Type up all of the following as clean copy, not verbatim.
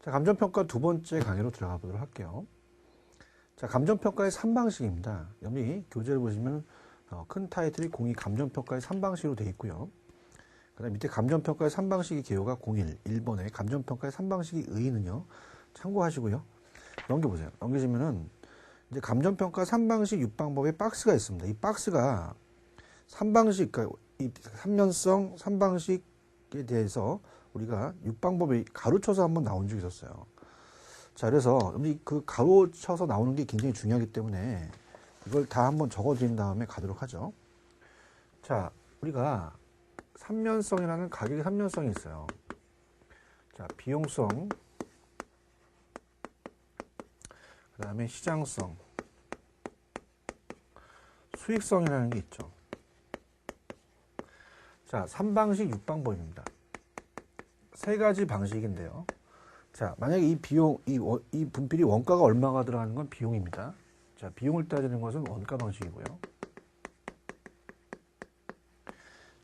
자, 감정평가 두 번째 강의로 들어가 보도록 할게요. 자, 감정평가의 3방식입니다. 여기 교재를 보시면 큰 타이틀이 02 감정평가의 3방식으로 되어 있고요. 그 다음 밑에 감정평가의 3방식의 개요가 01, 1번에 감정평가의 3방식의 의의는요, 참고하시고요. 넘겨보세요. 넘기시면은 이제 감정평가 3방식 6방법의 박스가 있습니다. 이 박스가 3방식, 그러니까 이 3년성 3방식에 대해서 우리가 6방법이 가로쳐서 한번 나온 적이 있었어요. 자, 그래서 그 가로쳐서 나오는 게 굉장히 중요하기 때문에 이걸 다 한번 적어 드린 다음에 가도록 하죠. 자, 우리가 3년성이라는 가격의 3년성이 있어요. 자, 비용성, 그 다음에 시장성, 수익성이라는 게 있죠. 자, 3방식 6방법입니다. 세 가지 방식인데요. 자, 만약에 이 비용, 이 분필이 원가가 얼마가 들어가는 건 비용입니다. 자, 비용을 따지는 것은 원가 방식이고요.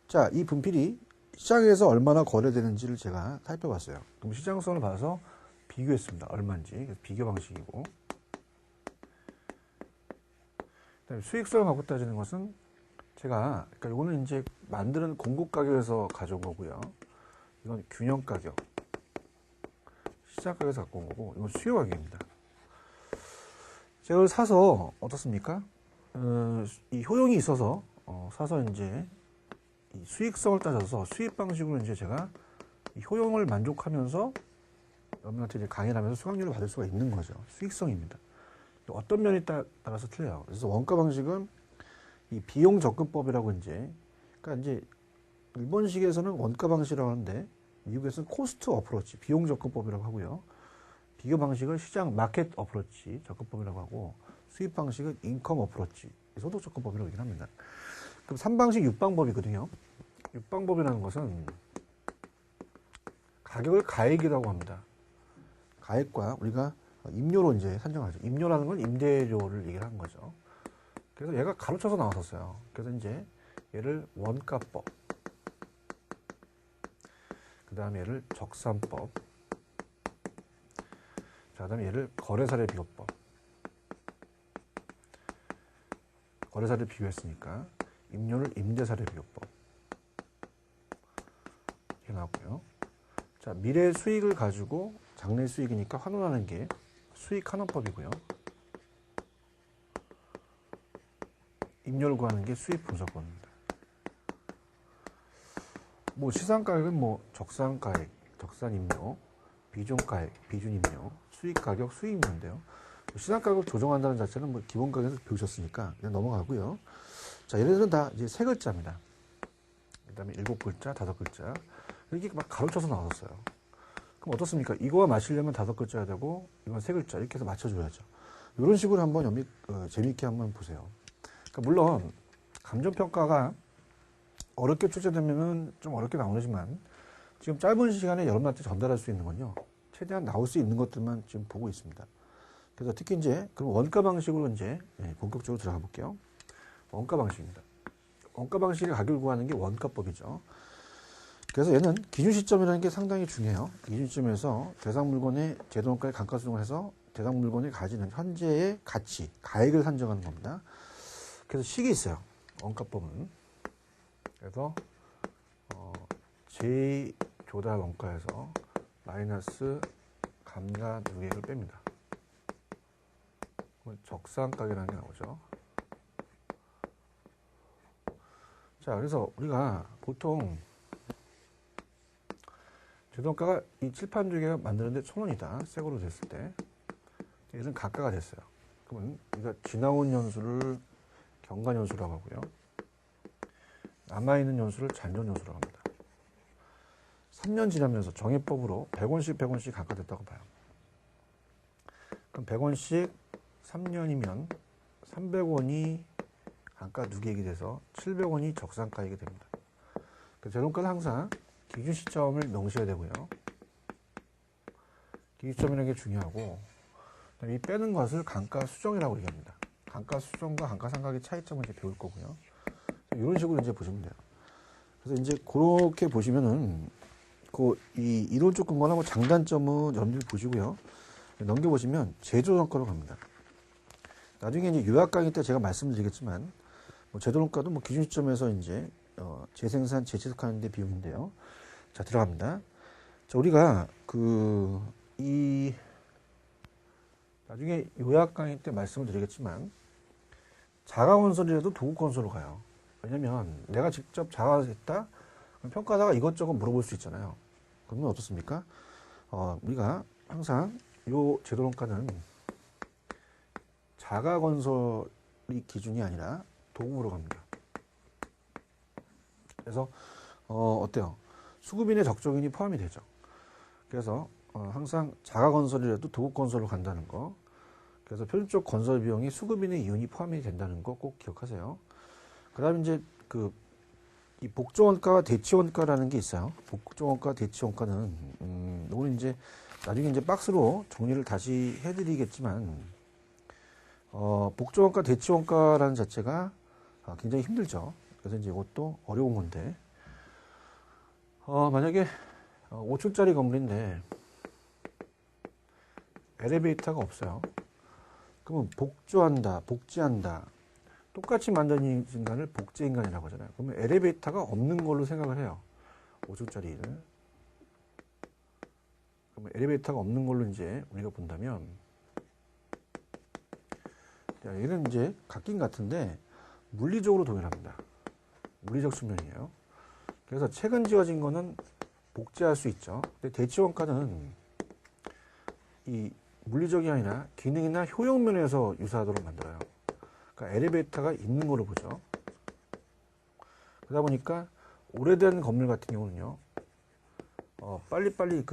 자, 이 분필이 시장에서 얼마나 거래되는지를 제가 살펴봤어요. 그럼 시장성을 봐서 비교했습니다. 얼마인지. 비교 방식이고. 그다음에 수익성을 갖고 따지는 것은 제가, 그러니까 이거는 이제 만드는 공급 가격에서 가져온 거고요. 이건 균형 가격, 시장 가격에서 갖고 온 거고, 이건 수요 가격입니다. 제가 이걸 사서 어떻습니까? 이 효용이 있어서 사서 이제 이 수익성을 따져서 수익 방식으로 이제 제가 이 효용을 만족하면서 여러분한테 이제 강의를 하면서 수강료를 받을 수가 있는 거죠. 수익성입니다. 어떤 면에 따라서 틀려요. 그래서 원가 방식은 이 비용 접근법이라고 그러니까 이제 일본식에서는 원가 방식이라고 하는데 미국에서는 코스트 어프로치, 비용 접근법이라고 하고요. 비교 방식을 시장 마켓 어프로치 접근법이라고 하고 수입 방식은 인컴 어프로치, 소득 접근법이라고 얘기를 합니다. 그럼 3방식 6방법이거든요. 6방법이라는 것은 가격을 가액이라고 합니다. 가액과 우리가 임료로 이제 산정하죠. 임료라는 건 임대료를 얘기를 하는 거죠. 그래서 얘가 가로쳐서 나왔었어요. 그래서 이제 얘를 원가법, 그 다음에 얘를 적산법, 자, 그 다음에 얘를 거래사례 비교법. 거래사례 비교했으니까 임료를 임대사례 비교법 이렇게 나왔고요. 자, 미래 수익을 가지고 장래 수익이니까 환원하는 게 수익 환원법이고요. 임료를 구하는 게 수익 분석법입니다. 뭐 시장가격은 뭐 적산가액, 적산임료, 비중가액, 비준임료, 수익가격, 수익임료인데요. 시장가격 조정한다는 자체는 뭐 기본가격에서 배우셨으니까 그냥 넘어가고요. 자, 얘네들은 다 이제 세 글자입니다. 그 다음에 7글자, 5글자. 이렇게 막 가로쳐서 나왔어요. 그럼 어떻습니까? 이거와 맞추려면 5글자야 되고, 이건 3글자. 이렇게 해서 맞춰줘야죠. 이런 식으로 한번 재미있게 한번 보세요. 그러니까 물론, 감정평가가 어렵게 출제되면은 좀 어렵게 나오지만, 지금 짧은 시간에 여러분한테 전달할 수 있는 건요, 최대한 나올 수 있는 것들만 지금 보고 있습니다. 그래서 특히 이제, 그럼 원가 방식으로 이제, 본격적으로 들어가 볼게요. 원가 방식입니다. 원가 방식의 가격을 구하는 게 원가법이죠. 그래서 얘는 기준 시점이라는 게 상당히 중요해요. 기준 시점에서 대상 물건의 제도원가의 감가 수정을 해서 대상 물건이 가지는 현재의 가치, 가액을 산정하는 겁니다. 그래서 식이 있어요. 원가법은. 그래서 제 조달 원가에서 마이너스 감가 누계액을 뺍니다. 적산가격이라는 게 나오죠. 자, 그래서 우리가 보통 제도원가가 이 칠판 두 개가 만드는데 1,000원이다. 새거로 됐을 때. 얘는 가가가 됐어요. 그러면 우리가 지나온 연수를 경관 연수라고 하고요. 남아있는 연수를 잔존 연수라고 합니다. 3년 지나면서 정해법으로 100원씩 100원씩 가가됐다고 봐요. 그럼 100원씩 3년이면 300원이 감가 누계액이 돼서 700원이 적산가액이 됩니다. 제도원가는 항상 기준 시점을 명시해야 되고요. 기준 시점이라는 게 중요하고, 이 빼는 것을 감가 수정이라고 얘기합니다. 감가 수정과 감가 상각의 차이점을 이제 배울 거고요. 이런 식으로 이제 보시면 돼요. 그래서 이제 그렇게 보시면은 이 이론적 근거나 뭐 장단점은 여러분들이 보시고요. 넘겨보시면 제조정가로 갑니다. 나중에 이제 요약 강의 때 제가 말씀드리겠지만, 뭐 제조정가도 뭐 기준 시점에서 이제, 재생산, 재취득하는 데 비용인데요. 자, 들어갑니다. 자, 우리가 나중에 요약 강의 때 말씀을 드리겠지만, 자가건설이라도 도급건설로 가요. 왜냐면 내가 직접 자가했다? 그럼 평가사가 이것저것 물어볼 수 있잖아요. 그러면 어떻습니까? 우리가 항상 요 제도론가는 자가건설이 기준이 아니라 도급으로 갑니다. 그래서 어때요? 수급인의 적정인이 포함이 되죠. 그래서 항상 자가건설이라도 도급건설로 간다는 거. 그래서 표준적 건설 비용이 수급인의 이윤이 포함이 된다는 거 꼭 기억하세요. 그 다음에 이제 이 복조원가와 대치원가라는 게 있어요. 복조원가, 대치원가는, 이거는 이제 나중에 이제 박스로 정리를 다시 해드리겠지만, 복조원가, 대치원가라는 자체가 굉장히 힘들죠. 그래서 이제 이것도 어려운 건데, 만약에 5층짜리 건물인데, 엘리베이터가 없어요. 그러면 복조한다, 복지한다. 똑같이 만든 인간을 복제인간이라고 하잖아요. 그러면 엘리베이터가 없는 걸로 생각을 해요. 5층짜리를. 그러면 엘리베이터가 없는 걸로 이제 우리가 본다면, 얘는 이제 같긴 같은데, 물리적으로 동일합니다. 물리적 측면이에요. 그래서 최근 지어진 거는 복제할 수 있죠. 근데 대치원가는 이 물리적이 아니라 기능이나 효용 면에서 유사하도록 만들어요. 그러니까 엘리베이터가 있는 걸로 보죠. 그러다 보니까 오래된 건물 같은 경우는요, 빨리빨리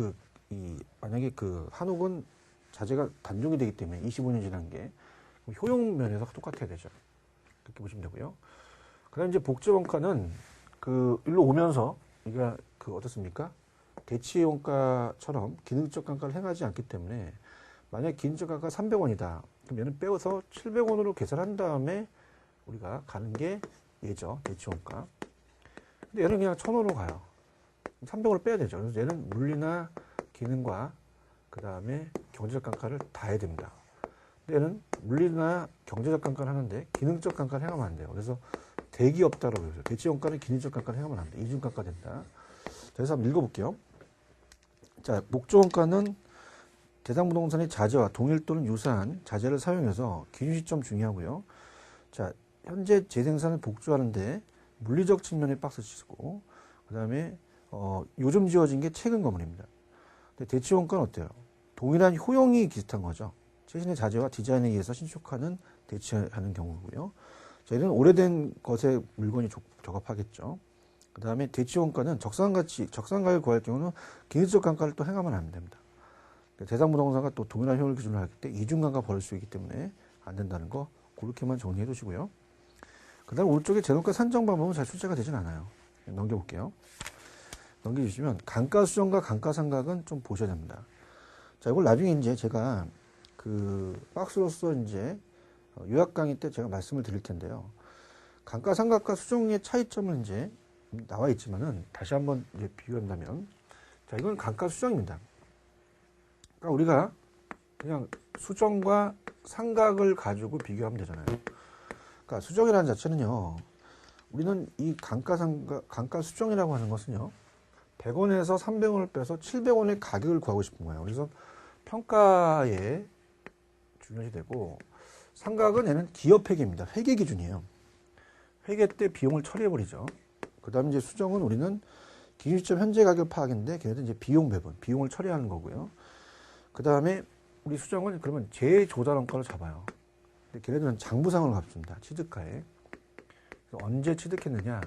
만약에 한옥은 자재가 단종이 되기 때문에 25년 지난 게 효용 면에서 똑같아야 되죠. 그렇게 보시면 되고요. 그 다음에 이제 복제원가는 일로 오면서 우리가 어떻습니까? 대치원가처럼 기능적 감가를 행하지 않기 때문에 만약 기능적 감가가 300원이다. 그럼 얘는 빼서 700원으로 계산한 다음에 우리가 가는 게 얘죠. 대치원가. 근데 얘는 그냥 1000원으로 가요. 300원을 빼야 되죠. 그래서 얘는 물리나 기능과 그 다음에 경제적 감가를 다 해야 됩니다. 근데 얘는 물리나 경제적 감가를 하는데 기능적 감가를 행하면 안 돼요. 그래서 대기 없다라고 해요. 대치원가는 기능적 감가를 행하면 안 돼. 이중감가 된다. 그래서 한번 읽어볼게요. 자, 목조원가는 대상부동산의 자재와 동일 또는 유사한 자재를 사용해서 기준 시점 중요하고요. 자, 현재 재생산을 복조하는데 물리적 측면의 박스 치고, 그 다음에 요즘 지어진 게 최근 건물입니다. 근데 대치원가는 어때요? 동일한 효용이 비슷한 거죠. 최신의 자재와 디자인에 의해서 신축하는 대치하는 경우고요. 자, 이런 오래된 것에 물건이 적합하겠죠. 그 다음에 대치원가는 적산가를 구할 경우는 기술적 감가를 또 행하면 안 됩니다. 대상부동산과 또 동일한 효용을 기준으로 하기 때문에 이중감가 벌일 수 있기 때문에 안 된다는 거 그렇게만 정리해 두시고요. 그 다음 오른쪽에 재론가 산정 방법은 잘 출제가 되진 않아요. 넘겨볼게요. 넘겨주시면 감가수정과 감가상각은 좀 보셔야 됩니다. 자, 이걸 나중에 이제 제가 박스로서 이제 요약 강의 때 제가 말씀을 드릴 텐데요. 감가상각과 수정의 차이점은 이제 나와 있지만은 다시 한번 이제 비교한다면, 자, 이건 감가수정입니다. 그러니까 우리가 그냥 수정과 상각을 가지고 비교하면 되잖아요. 그러니까 수정이라는 자체는요, 우리는 이 감가수정이라고 하는 것은요, 100원에서 300원을 빼서 700원의 가격을 구하고 싶은 거예요. 그래서 평가에 중요시 되고, 상각은 얘는 기업 회계입니다. 회계 기준이에요. 회계 때 비용을 처리해버리죠. 그 다음에 이제 수정은 우리는 기준 시점 현재 가격 파악인데, 걔네들은 이제 비용 배분, 비용을 처리하는 거고요. 그 다음에 우리 수정은 그러면 재조달원가를 잡아요. 근데 걔네들은 장부상을 값줍니다. 취득가에. 언제 취득했느냐,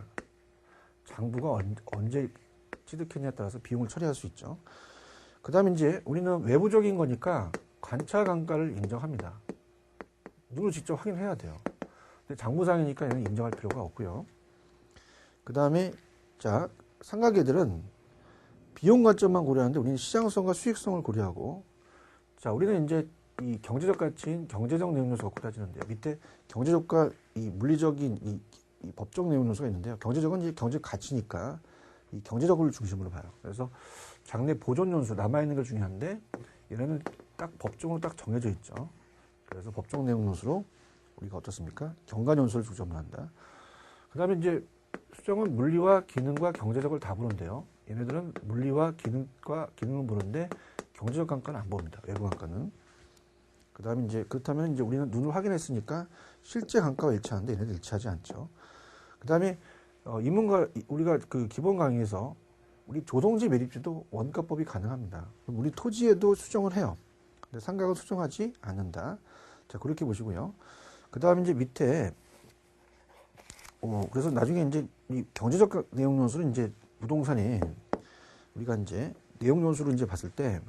장부가 언제 취득했냐에 따라서 비용을 처리할 수 있죠. 그 다음에 이제 우리는 외부적인 거니까 관찰감가를 인정합니다. 눈으로 직접 확인해야 돼요. 근데 장부상이니까 얘는 인정할 필요가 없고요. 그 다음에 자, 상가계들은 비용 관점만 고려하는데 우리는 시장성과 수익성을 고려하고, 자, 우리는 이제 이 경제적 가치인 경제적 내용 요소가 갖고 따지는데요. 밑에 경제적과 이 물리적인 이 법적 내용 요소가 있는데요. 경제적은 이제 경제적 가치니까 이 경제적을 중심으로 봐요. 그래서 장래 보존연수 남아있는 게 중요한데 얘네는 딱 법정으로 딱 정해져 있죠. 그래서 법정 내용연수로 우리가 어떻습니까? 경관연수를 중점으로 한다. 그 다음에 이제 수정은 물리와 기능과 경제적을 다 보는데요. 얘네들은 물리와 기능을 보는데 경제적 감가는 안 봅니다. 외부 감가는. 그 다음에 이제 그렇다면 이제 우리는 눈으로 확인했으니까 실제 감가와 일치하는데 얘네들 일치하지 않죠. 그 다음에 인문과 우리가 그 기본 강의에서 우리 조성지 매립지도 원가법이 가능합니다. 우리 토지에도 수정을 해요. 근데 상가가 수정하지 않는다. 자, 그렇게 보시고요. 그 다음에 이제 밑에 그래서 나중에 이제 이 경제적 내용 연수는 이제 부동산에 우리가 이제 내용 연수를 이제 봤을 때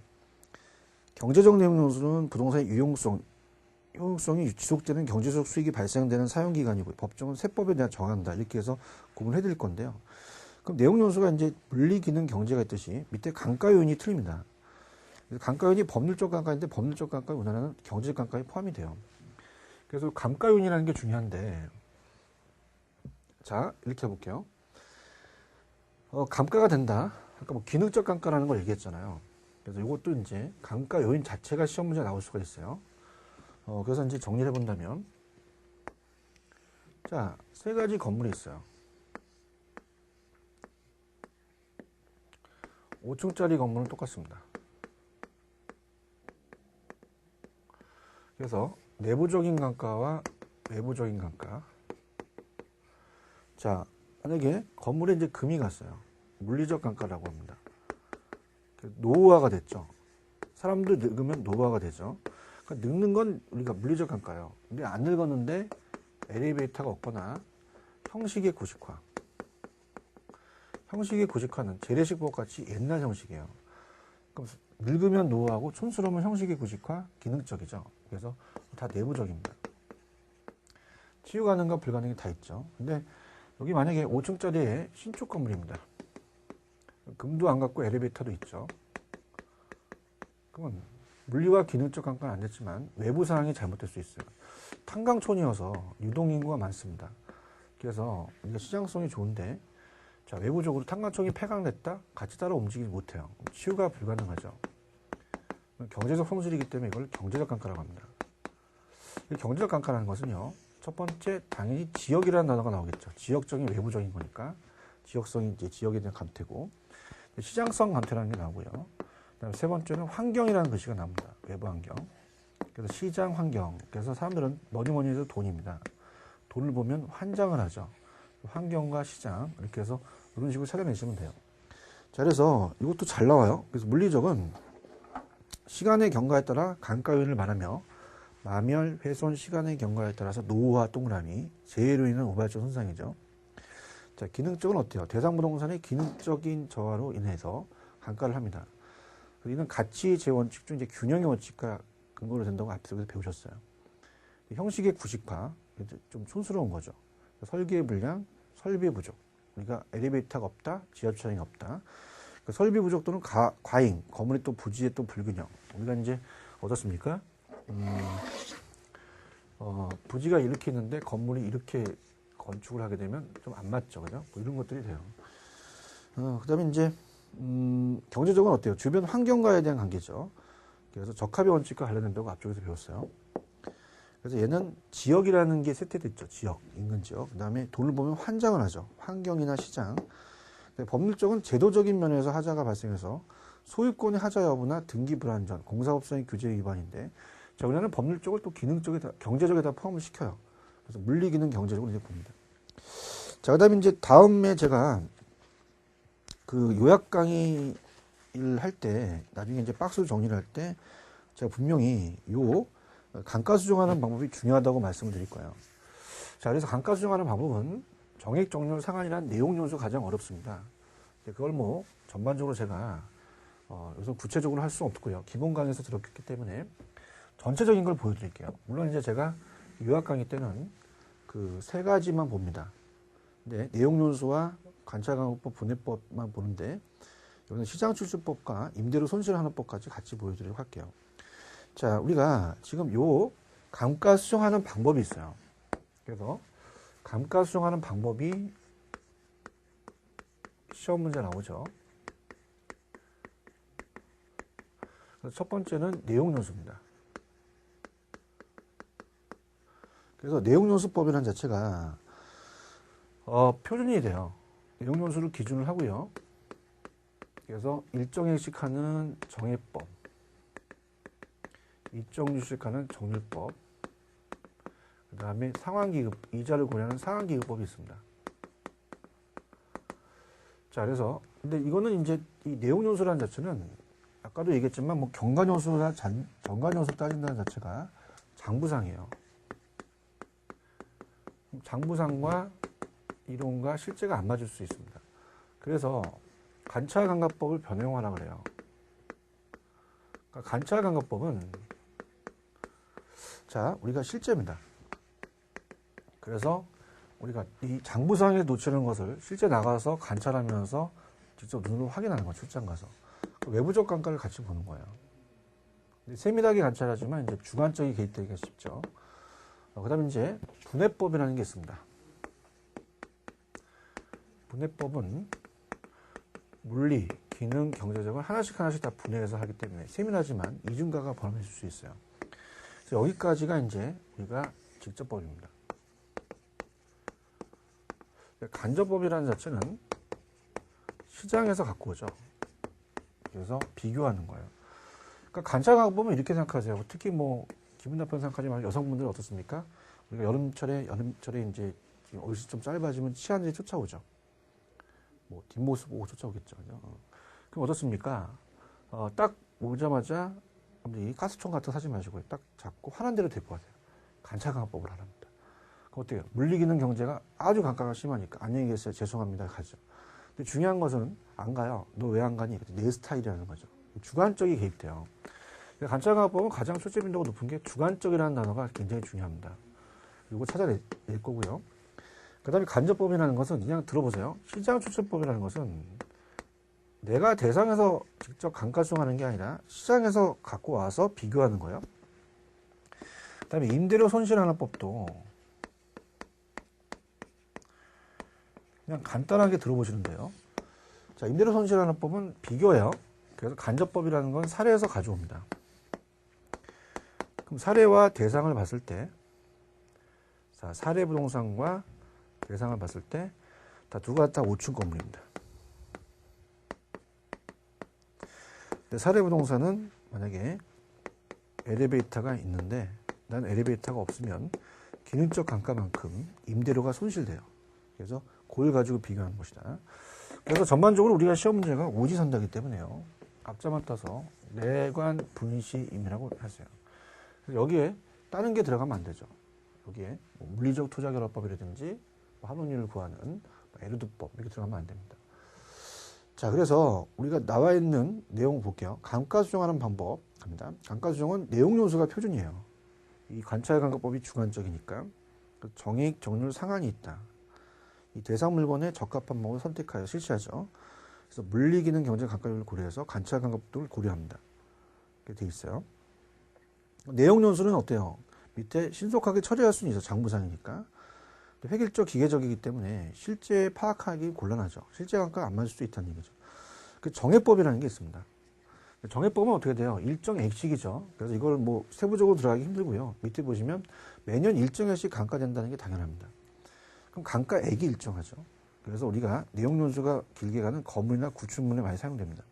경제적 내용 연수는 부동산의 효용성이 지속되는 경제적 수익이 발생되는 사용기간이고 법정은 세법에 대한 정한다. 이렇게 해서 구분해 드릴 건데요. 그럼 내용 연수가 이제 물리, 기능, 경제가 있듯이 밑에 감가 요인이 틀립니다. 감가 요인이 법률적 감가인데 법률적 감가 원하는 경제적 감가에 포함이 돼요. 그래서 감가 요인이라는 게 중요한데 자, 이렇게 해볼게요. 감가가 된다. 아까 뭐 기능적 감가라는 걸 얘기했잖아요. 그래서 이것도 이제 감가 요인 자체가 시험 문제 나올 수가 있어요. 그래서 이제 정리를 해본다면, 자, 세 가지 건물이 있어요. 5층짜리 건물은 똑같습니다. 그래서 내부적인 감가와 외부적인 감가. 자, 만약에 건물에 이제 금이 갔어요. 물리적 감가라고 합니다. 노후화가 됐죠. 사람도 늙으면 노후화가 되죠. 그러니까 늙는 건 우리가 물리적 감가예요. 근데 안 늙었는데 엘리베이터가 없거나 형식의 구식화. 형식의 구식화는 재래식법 같이 옛날 형식이에요. 그럼 늙으면 노후하고 촌스러우면 형식의 구식화, 기능적이죠. 그래서 다 내부적입니다. 치유 가능과 불가능이 다 있죠. 근데 여기 만약에 5층짜리의 신축 건물입니다. 금도 안 갖고 엘리베이터도 있죠. 그러면 물리와 기능적 감가는 안 됐지만 외부 상황이 잘못될 수 있어요. 탄광촌이어서 유동인구가 많습니다. 그래서 우리가 시장성이 좋은데 자, 외부적으로 탄광촌이 폐광됐다? 같이 따라 움직이지 못해요. 치유가 불가능하죠. 경제적 손실이기 때문에 이걸 경제적 감가라고 합니다. 이 경제적 감가라는 것은요. 첫 번째 당연히 지역이라는 단어가 나오겠죠. 지역적인 외부적인 거니까 지역성이 이제 지역에 대한 감퇴고 시장성 감퇴라는 게 나오고요. 그다음에 세 번째는 환경이라는 글씨가 나옵니다. 외부 환경. 그래서 시장 환경. 그래서 사람들은 뭐니 해도 돈입니다. 돈을 보면 환장을 하죠. 환경과 시장 이렇게 해서 이런 식으로 찾아내시면 돼요. 자, 그래서 이것도 잘 나와요. 그래서 물리적은 시간의 경과에 따라 감가 요인을 말하며 마멸, 훼손, 시간의 경과에 따라서 노후화 동그라미, 재해로 인한 우발적 손상이죠. 자, 기능적은 어때요? 대상부동산의 기능적인 저하로 인해서 감가를 합니다. 이는 가치의 원칙 중 이제 균형의 원칙과 근거로 된다고 앞서서 배우셨어요. 형식의 구식화, 좀 촌스러운 거죠. 설계의 불량, 설비 부족. 우리가 엘리베이터가 없다, 지하철이 없다. 설비 부족 또는 과잉, 건물이 또 부지의 또 불균형. 우리가 이제 어떻습니까? 부지가 이렇게 있는데 건물이 이렇게 건축을 하게 되면 좀 안 맞죠, 그죠? 뭐 이런 것들이 돼요. 그다음에 이제 경제적은 어때요? 주변 환경과에 대한 관계죠. 그래서 적합의 원칙과 관련된다고 앞쪽에서 배웠어요. 그래서 얘는 지역이라는 게 세트돼 있죠. 지역, 인근 지역. 그다음에 돈을 보면 환장을 하죠. 환경이나 시장. 법률적은 제도적인 면에서 하자가 발생해서 소유권의 하자 여부나 등기 불안전, 공사업성의 규제 위반인데, 자, 우리는 법률적을 또 기능적에다, 경제적에다 포함을 시켜요. 그래서 물리, 기능, 경제적으로 이제 봅니다. 자, 그 다음에 이제 다음에 제가 그 요약 강의를 할 때, 나중에 이제 박스로 정리를 할 때, 제가 분명히 요 감가 수정하는 방법이 중요하다고 말씀을 드릴 거예요. 자, 그래서 감가 수정하는 방법은 정액, 정률, 상한이란 내용 요소 가장 어렵습니다. 그걸 뭐 전반적으로 제가 여기서 구체적으로 할 수는 없고요. 기본 강의에서 들었기 때문에 전체적인 걸 보여드릴게요. 물론 이제 제가 요약 강의 때는 그 세 가지만 봅니다. 근데 내용 요소와 관찰강화법, 분해법만 보는데 여기는 시장출주법과 임대료 손실하는 법까지 같이 보여드리도록 할게요. 자, 우리가 지금 요 감가 수정하는 방법이 있어요. 그래서 감가 수정하는 방법이 시험 문제 나오죠. 그래서 첫 번째는 내용연수입니다. 그래서 내용연수법이라는 자체가 표준이 돼요. 내용연수를 기준을 하고요. 그래서 일정행식하는 정해법, 일정유식하는 정률법, 그 다음에 상환기급, 이자를 고려하는 상환기급법이 있습니다. 자, 그래서 근데 이거는 이제 이 내용연수라는 자체는 아까도 얘기했지만 뭐 경관연수나 정관연수 따진다는 자체가 장부상이에요. 장부상과 이론과 실제가 안 맞을 수 있습니다. 그래서 관찰감각법을 변형하라 그래요. 그러니까 관찰감각법은 자, 우리가 실제입니다. 그래서 우리가 이 장부상에 놓치는 것을 실제 나가서 관찰하면서 직접 눈으로 확인하는 거예요. 출장 가서. 외부적 감각을 같이 보는 거예요. 세밀하게 관찰하지만 이제 주관적인 개입되기가 쉽죠. 그 다음에 이제 분해법이라는 게 있습니다. 분해법은 물리, 기능, 경제적을 하나씩 다 분해해서 하기 때문에 세밀하지만 이중가가 범해질 수 있어요. 그래서 여기까지가 이제 우리가 직접법입니다. 간접법이라는 자체는 시장에서 갖고 오죠. 그래서 비교하는 거예요. 그러니까 관찰하고 보면 이렇게 생각하세요. 특히 뭐 기분 나쁜 생각하지 말고 여성분들은 어떻습니까? 우리가 여름철에 이제 옷이 좀 짧아지면 치안들이 쫓아오죠. 뭐 뒷모습 보고 쫓아오겠죠. 그럼 어떻습니까? 딱 오자마자 이 가스총 같은 거 사지 마시고 딱 잡고 화난 대로 데리고 가세요. 관찰강압법을 하랍니다. 그럼 어때요? 물리기능 경제가 아주 감가가 심하니까 안녕히 계세요. 죄송합니다. 가죠. 근데 중요한 것은 안 가요. 너 왜 안 가니? 내 스타일이라는 거죠. 주관적이 개입돼요. 관찰강압법은 가장 출제 빈도가 높은 게 주관적이라는 단어가 굉장히 중요합니다. 이거 찾아낼 거고요. 그 다음에 간접법이라는 것은 그냥 들어보세요. 시장 추천법이라는 것은 내가 대상에서 직접 감가수정하는 게 아니라 시장에서 갖고 와서 비교하는 거예요. 그 다음에 임대료 손실하는 법도 그냥 간단하게 들어보시면 돼요. 자, 임대료 손실하는 법은 비교예요. 그래서 간접법이라는 건 사례에서 가져옵니다. 그럼 사례와 대상을 봤을 때, 자, 사례 부동산과 대상을 봤을 때, 다 누가 다 5층 건물입니다. 사례 부동산은 만약에 엘리베이터가 있는데, 난 엘리베이터가 없으면 기능적 감가만큼 임대료가 손실돼요. 그래서 그걸 가지고 비교하는 것이다. 그래서 전반적으로 우리가 시험 문제가 오지선다기 때문에요. 앞자만 따서 내관 분시임이라고 하세요. 그래서 여기에 다른 게 들어가면 안 되죠. 여기에 뭐 물리적 투자결합법이라든지 환원율을 구하는 에르두법 이렇게 들어가면 안 됩니다. 자, 그래서 우리가 나와 있는 내용 볼게요. 감가수정하는 방법 갑니다. 감가수정은 내용요소가 표준이에요. 이 관찰감가법이 주관적이니까 정익, 정률, 상한이 있다. 이 대상 물건의 적합한 방법을 선택하여 실시하죠. 그래서 물리기능 경제 감가율을 고려해서 관찰감가법을 고려합니다. 이렇게 돼 있어요. 내용 연수는 어때요? 밑에 신속하게 처리할 수는 있어. 장부상이니까. 획일적 기계적이기 때문에 실제 파악하기 곤란하죠. 실제 감가가 안 맞을 수도 있다는 얘기죠. 그 정해법이라는 게 있습니다. 정해법은 어떻게 돼요? 일정 액식이죠. 그래서 이걸 뭐 세부적으로 들어가기 힘들고요. 밑에 보시면 매년 일정 액식 감가된다는 게 당연합니다. 그럼 감가액이 일정하죠. 그래서 우리가 내용 연수가 길게 가는 건물이나 구축물에 많이 사용됩니다.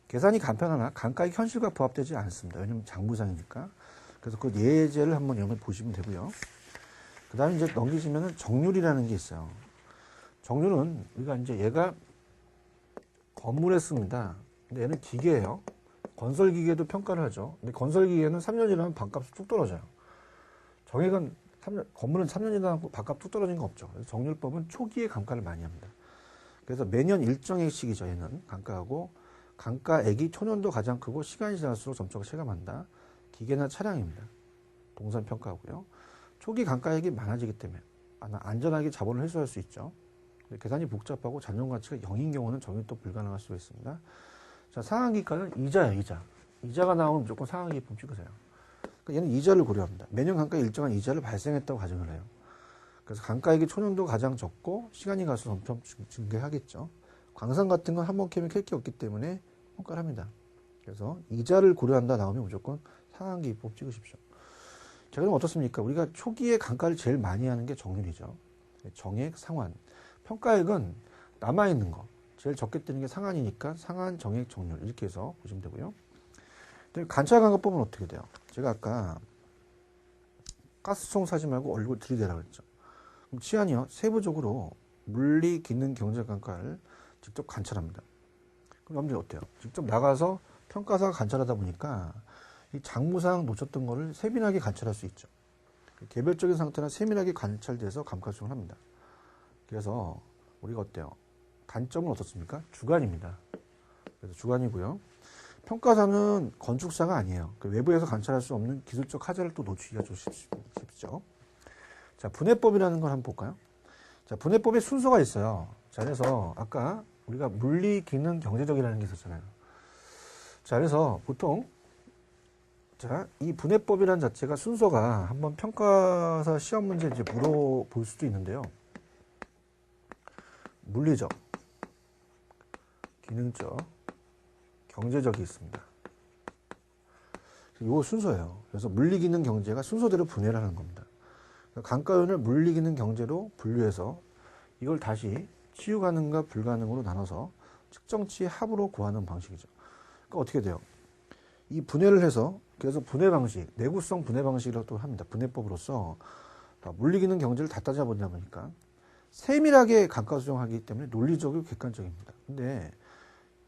계산이 간편하나 감가액 현실과 부합되지 않습니다. 왜냐하면 장부상이니까. 그래서 그 예제를 한번 여기 보시면 되고요. 그 다음에 이제 넘기시면은 정률이라는 게 있어요. 정률은 우리가 이제 얘가 건물에 씁니다. 근데 얘는 기계예요. 건설기계도 평가를 하죠. 근데 건설기계는 3년 지나면 반값이 뚝 떨어져요. 정액은 건물은 3년 지나고 반값 뚝 떨어진 거 없죠. 그래서 정률법은 초기에 감가를 많이 합니다. 그래서 매년 일정액식이죠. 얘는 감가하고 감가액이 초년도 가장 크고 시간이 지날수록 점차가 체감한다. 기계나 차량입니다. 동산 평가하고요. 초기 감가액이 많아지기 때문에 안전하게 자본을 회수할 수 있죠. 계산이 복잡하고 잔존 가치가 0인 경우는 정액도 불가능할 수가 있습니다. 자, 상한기가는 이자예요, 이자. 이자가 나오면 무조건 상한기품 찍으세요. 그러니까 얘는 이자를 고려합니다. 매년 감가에 일정한 이자를 발생했다고 가정을 해요. 그래서 감가액이 초년도 가장 적고 시간이 갈수록 점점 증가하겠죠. 광산 같은 건 한번 캐면 캘 게 없기 때문에 평가를 합니다. 그래서 이자를 고려한다 나오면 무조건 상한기 입법 찍으십시오. 자, 그럼 어떻습니까? 우리가 초기에 감가를 제일 많이 하는 게 정률이죠. 정액, 상환. 평가액은 남아있는 거. 제일 적게 뜨는 게 상한이니까 상한, 정액, 정률. 이렇게 해서 보시면 되고요. 관찰감가법은 어떻게 돼요? 제가 아까 가스총 사지 말고 얼굴 들이대라고 했죠. 그럼 치안이요. 세부적으로 물리, 기능, 경제감가를 직접 관찰합니다. 그럼 여러분들 어때요? 직접 나가서 평가사가 관찰하다 보니까 이 장무상 놓쳤던 거를 세밀하게 관찰할 수 있죠. 개별적인 상태나 세밀하게 관찰돼서 감가수정을 합니다. 그래서 우리가 어때요? 단점은 어떻습니까? 주관입니다. 그래서 주관이고요. 평가사는 건축사가 아니에요. 외부에서 관찰할 수 없는 기술적 하자를 또 놓치기가 좀 쉽죠. 자, 분해법이라는 걸 한번 볼까요? 자, 분해법에 순서가 있어요. 자, 그래서 아까 우리가 물리, 기능, 경제적이라는 게 있었잖아요. 자, 그래서 보통 자, 이 분해법이라는 자체가 순서가 한번 평가사 시험 문제 이제 물어볼 수도 있는데요. 물리적, 기능적, 경제적이 있습니다. 이 순서예요. 그래서 물리, 기능, 경제가 순서대로 분해를 하는 겁니다. 감가원을 물리, 기능, 경제로 분류해서 이걸 다시 치유 가능과 불가능으로 나눠서 측정치의 합으로 구하는 방식이죠. 그러니까 어떻게 돼요? 이 분해를 해서 그래서 분해 방식, 내구성 분해 방식이라고 또 합니다. 분해법으로서 물리, 기능, 경제를 다 따져보다 보니까 세밀하게 감가 수정하기 때문에 논리적이고 객관적입니다. 근데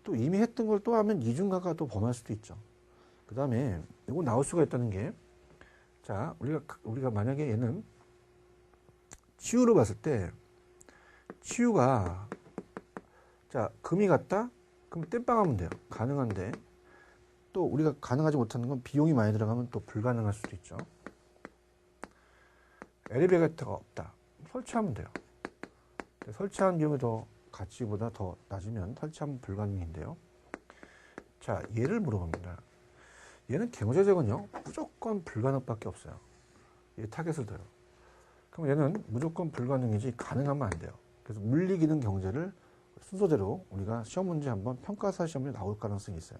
또 이미 했던 걸 또 하면 이중감가 또 범할 수도 있죠. 그 다음에 이거 나올 수가 있다는 게, 자, 우리가 만약에 얘는 치유로 봤을 때, 치유가, 자, 금이 같다? 그럼 땜빵하면 돼요. 가능한데, 또 우리가 가능하지 못하는 건 비용이 많이 들어가면 또 불가능할 수도 있죠. 엘리베이터가 없다. 설치하면 돼요. 설치한 비용이 더 가치보다 더 낮으면 설치하면 불가능인데요. 자, 얘를 물어봅니다. 얘는 경제적은요, 무조건 불가능밖에 없어요. 얘 타겟을 둬요. 그럼 얘는 무조건 불가능이지 가능하면 안 돼요. 그래서 물리, 기능, 경제를 순서대로 우리가 시험 문제 한번 평가사 시험에 나올 가능성이 있어요.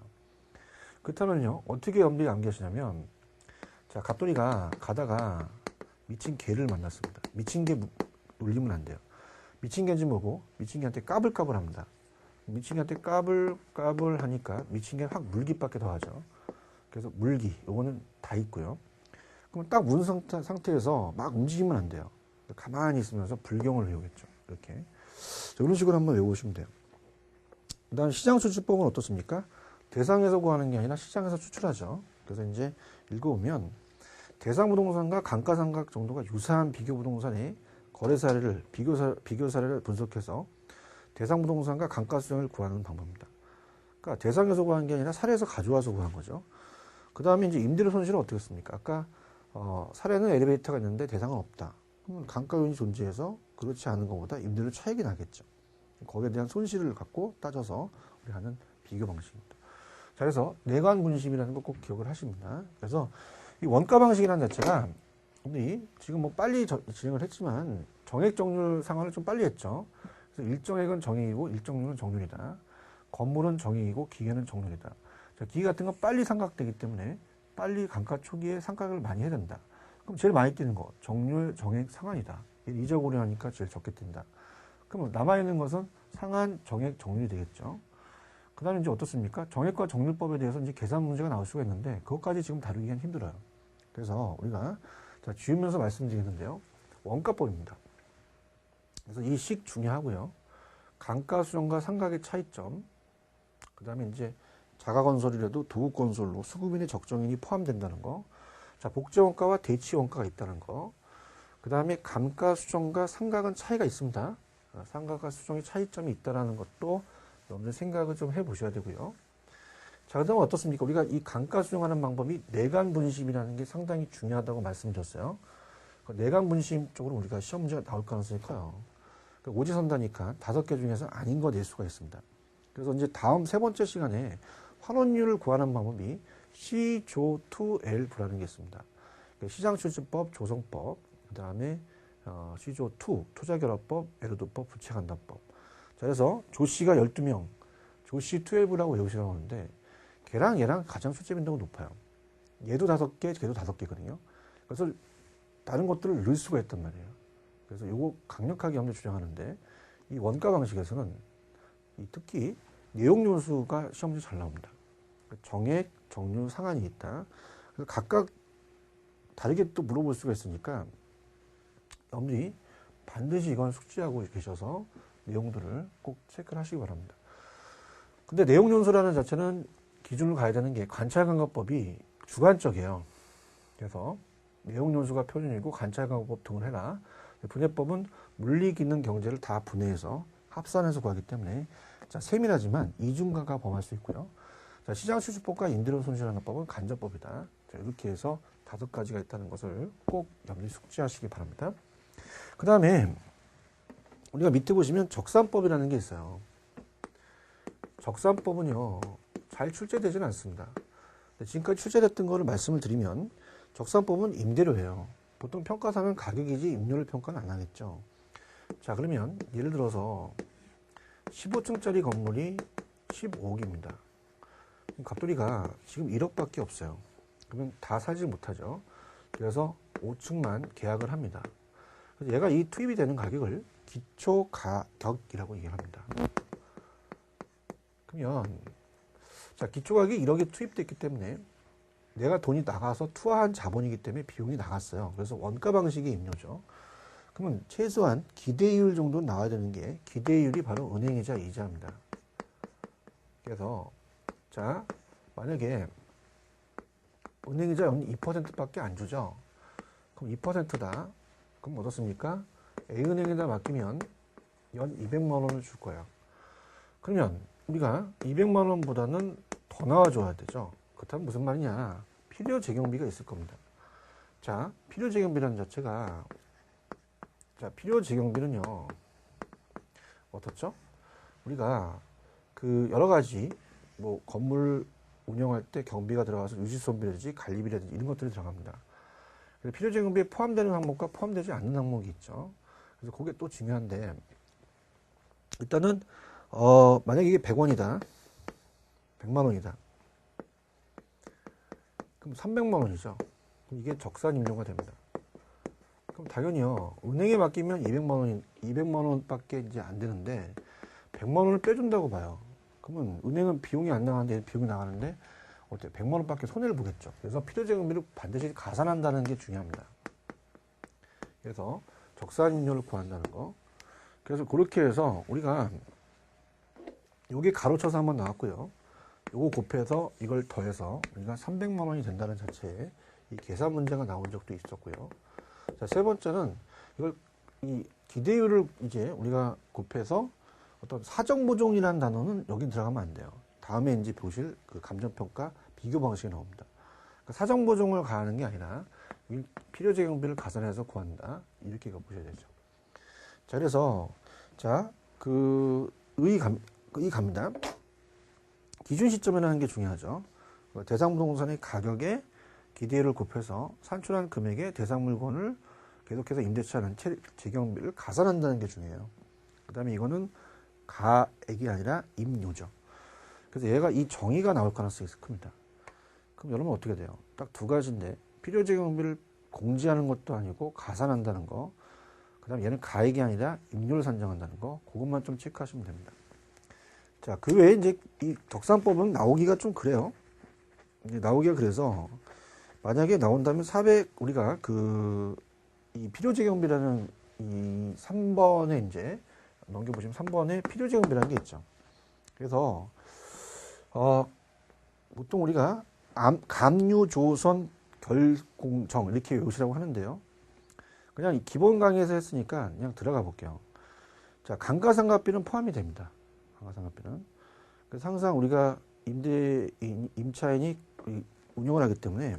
그렇다면요, 어떻게 염두에 암기하시냐면, 자, 갑돌이가 가다가 미친 개를 만났습니다. 미친 개 놀리면 안 돼요. 미친 개인지 뭐고, 미친 개한테 까불까불 합니다. 미친 개한테 까불까불 하니까 미친 개 확 물기밖에 더 하죠. 그래서 물기, 요거는 다 있고요. 그럼 딱 문 상태에서 막 움직이면 안 돼요. 가만히 있으면서 불경을 외우겠죠. 이렇게. 자, 이런 식으로 한번 외우시면 돼요. 그 다음 시장 추출법은 어떻습니까? 대상에서 구하는 게 아니라 시장에서 추출하죠. 그래서 이제 읽어보면 대상 부동산과 감가상각 정도가 유사한 비교 부동산의 거래 사례를 비교 사례를 분석해서 대상 부동산과 감가 수정을 구하는 방법입니다. 그러니까 대상에서 구하는 게 아니라 사례에서 가져와서 구한 거죠. 그 다음에 이제 임대료 손실은 어떻게 했습니까? 아까 사례는 엘리베이터가 있는데 대상은 없다. 그러면 감가 요인이 존재해서 그렇지 않은 것보다 임대료 차익이 나겠죠. 거기에 대한 손실을 갖고 따져서 우리 하는 비교 방식입니다. 자, 그래서 내관 분심이라는 거 꼭 기억을 하십니다. 그래서 이 원가 방식이라는 자체가 우리 지금 뭐 빨리 진행을 했지만 정액 정률 상환을 좀 빨리 했죠. 그래서 일정액은 정액이고 일정률은 정률이다. 건물은 정액이고 기계는 정률이다. 자, 기계 같은 건 빨리 상각되기 때문에 빨리 감가 초기에 상각을 많이 해야 된다. 그럼 제일 많이 뛰는 거 정률, 정액, 상환이다. 이적으로 하니까 제일 적게 뛴다. 그럼 남아있는 것은 상한, 정액, 정률이 되겠죠. 그 다음에 이제 어떻습니까? 정액과 정률법에 대해서 이제 계산 문제가 나올 수가 있는데 그것까지 지금 다루기는 힘들어요. 그래서 우리가 자, 지우면서 말씀드리는데요. 원가법입니다. 그래서 이 식 중요하고요. 감가수정과 상각의 차이점, 그 다음에 이제 자가건설이라도 도급건설로 수급인의 적정인이 포함된다는 거, 자, 복제원가와 대치원가가 있다는 거, 그 다음에 감가수정과 상각은 차이가 있습니다. 상각과 수정의 차이점이 있다는 것도 여러분들 생각을 좀 해보셔야 되고요. 자, 그 다음에 어떻습니까? 우리가 이 감가 수정하는 방법이 내관 분심이라는 게 상당히 중요하다고 말씀드렸어요. 내관 분심 쪽으로 우리가 시험 문제가 나올 가능성이 커요. 오지선다니까 5개 중에서 아닌 거 낼 수가 있습니다. 그래서 이제 다음 세 번째 시간에 환원율을 구하는 방법이 시조2L부라는 게 있습니다. 시장추진법, 조성법, 그 다음에 시조2, 투자결합법, 에르도법, 부채간담법. 자, 그래서 조씨가 12명, 조씨 12라고 외우시라고 하는데 걔랑 얘랑 가장 출제 빈도가 높아요. 얘도 5개, 걔도 5개거든요. 그래서 다른 것들을 넣을 수가 있단 말이에요. 그래서 요거 강력하게 염려 주장하는데 이 원가 방식에서는 특히 내용 요소가 시험 문제 잘 나옵니다. 정액, 정류, 상한이 있다. 그래서 각각 다르게 또 물어볼 수가 있으니까 여러분들이 반드시 이건 숙지하고 계셔서 내용들을 꼭 체크를 하시기 바랍니다. 근데 내용 요소라는 자체는 기준을 가야 되는 게 관찰관광법이 주관적이에요. 그래서 내용 요소가 표준이고 관찰관광법 등을 해라. 분해법은 물리, 기능, 경제를 다 분해해서 합산해서 구하기 때문에 자, 세밀하지만 이중가가 범할 수 있고요. 자, 시장실수법과 임대료 손실하는법은 간접법이다. 자, 이렇게 해서 5가지가 있다는 것을 꼭 염두에 숙지하시기 바랍니다. 그 다음에 우리가 밑에 보시면 적산법이라는 게 있어요. 적산법은요, 잘 출제되지는 않습니다. 지금까지 출제됐던 거를 말씀을 드리면 적산법은 임대료예요. 보통 평가상은 가격이지 임료를 평가는 안 하겠죠. 자, 그러면 예를 들어서 15층짜리 건물이 15억입니다. 갑돌이가 지금 1억밖에 없어요. 그러면 다 살지 못하죠. 그래서 5층만 계약을 합니다. 그래서 얘가 이 투입이 되는 가격을 기초가격이라고 얘기합니다. 그러면 자, 기초가격이 1억이 투입됐기 때문에 내가 돈이 나가서 투하한 자본이기 때문에 비용이 나갔어요. 그래서 원가 방식의 임료죠. 그러면 최소한 기대이율 정도 나와야 되는 게 기대이율이 바로 은행이자 이자입니다. 그래서 자, 만약에 은행이자 2%밖에 안 주죠. 그럼 2%다. 그럼 어떻습니까? A은행에다 맡기면 연 200만 원을 줄 거예요. 그러면 우리가 200만 원보다는 더 나와줘야 되죠. 그렇다면 무슨 말이냐? 필요재경비가 있을 겁니다. 자, 필요재경비라는 자체가 자, 필요재경비는요. 어떻죠? 우리가 그 여러 가지 뭐 건물 운영할 때 경비가 들어가서 유지수원비라든지 관리비라든지 이런 것들이 들어갑니다. 그래서 필요재경비에 포함되는 항목과 포함되지 않는 항목이 있죠. 그래서 그게 또 중요한데 일단은 만약에 이게 100원이다. 100만 원이다. 그럼 300만 원이죠. 그럼 이게 적산임료가 됩니다. 그럼 당연히요. 은행에 맡기면 200만 원밖에 이제 안 되는데 100만 원을 빼준다고 봐요. 그러면 은행은 비용이 안 나가는데 비용이 나가는데 어때요? 100만 원밖에 손해를 보겠죠. 그래서 필요재경비를 반드시 가산한다는 게 중요합니다. 그래서 적산임료를 구한다는 거. 그래서 그렇게 해서 우리가 요게 가로쳐서 한번 나왔고요. 요거 곱해서 이걸 더해서 우리가 300만 원이 된다는 자체에 이 계산 문제가 나온 적도 있었고요. 자, 세 번째는 이걸 이 기대율을 이제 우리가 곱해서 어떤 사정보종이라는 단어는 여기 들어가면 안 돼요. 다음에 이제 보실 그 감정평가 비교 방식이 나옵니다. 그러니까 사정보종을 가하는 게 아니라 필요재경비를 가산해서 구한다. 이렇게 보셔야 되죠. 자, 그래서 자, 갑니다. 기준 시점이라는 게 중요하죠. 대상 부동산의 가격에 기대율을 곱해서 산출한 금액의 대상 물건을 계속해서 임대차는 재경비를 가산한다는 게 중요해요. 그 다음에 이거는 가액이 아니라 임료죠. 그래서 얘가 이 정의가 나올 가능성이 큽니다. 그럼 여러분 어떻게 돼요? 딱 2가지인데 필요재경비를 공제하는 것도 아니고 가산한다는 거. 그 다음에 얘는 가액이 아니라 임료를 산정한다는 거. 그것만 좀 체크하시면 됩니다. 자, 그 외에 이제 이 적산법은 나오기가 좀 그래요. 나오기가 그래서 만약에 나온다면 우리가 이 필요재경비라는 이 3번에 이제 넘겨보시면 3번에 필요재경비라는 게 있죠. 그래서 보통 우리가 감유조선 결공정 이렇게 외우시라고 하는데요. 그냥 기본 강의에서 했으니까 그냥 들어가 볼게요. 자, 감가상각비는 포함이 됩니다. 감가상각비는. 그래서 항상 우리가 임차인이 운영을 하기 때문에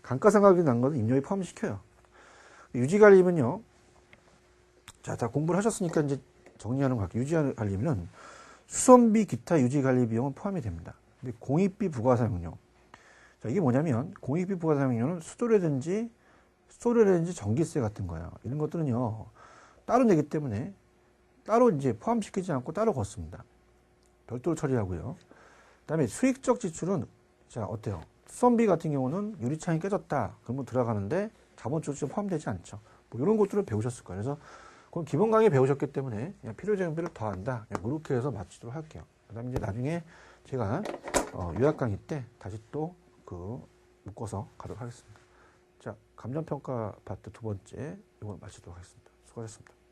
감가상각이 난 것은 임료에 포함시켜요. 유지관리비는요. 자, 다 공부를 하셨으니까 이제 정리하는 거 할게요. 유지관리비는 수선비 기타 유지관리 비용은 포함이 됩니다. 근데 공익비 부가사용료. 자, 이게 뭐냐면 공익비 부가사용료는 수도라든지 전기세 같은 거예요. 이런 것들은요. 따로 내기 때문에 따로 이제 포함시키지 않고 따로 걷습니다. 별도로 처리하고요. 그다음에 수익적 지출은 자 어때요? 수선비 같은 경우는 유리창이 깨졌다. 그러면 들어가는데 자본조치 포함되지 않죠. 뭐 이런 것들을 배우셨을 거예요. 그래서 그건 기본 강의 배우셨기 때문에 그냥 필요재정비를 더한다. 그렇게 해서 마치도록 할게요. 그다음에 이제 나중에 제가 요약 강의 때 다시 또 그 묶어서 가도록 하겠습니다. 자, 감정평가 파트 두 번째 이걸 마치도록 하겠습니다. 수고하셨습니다.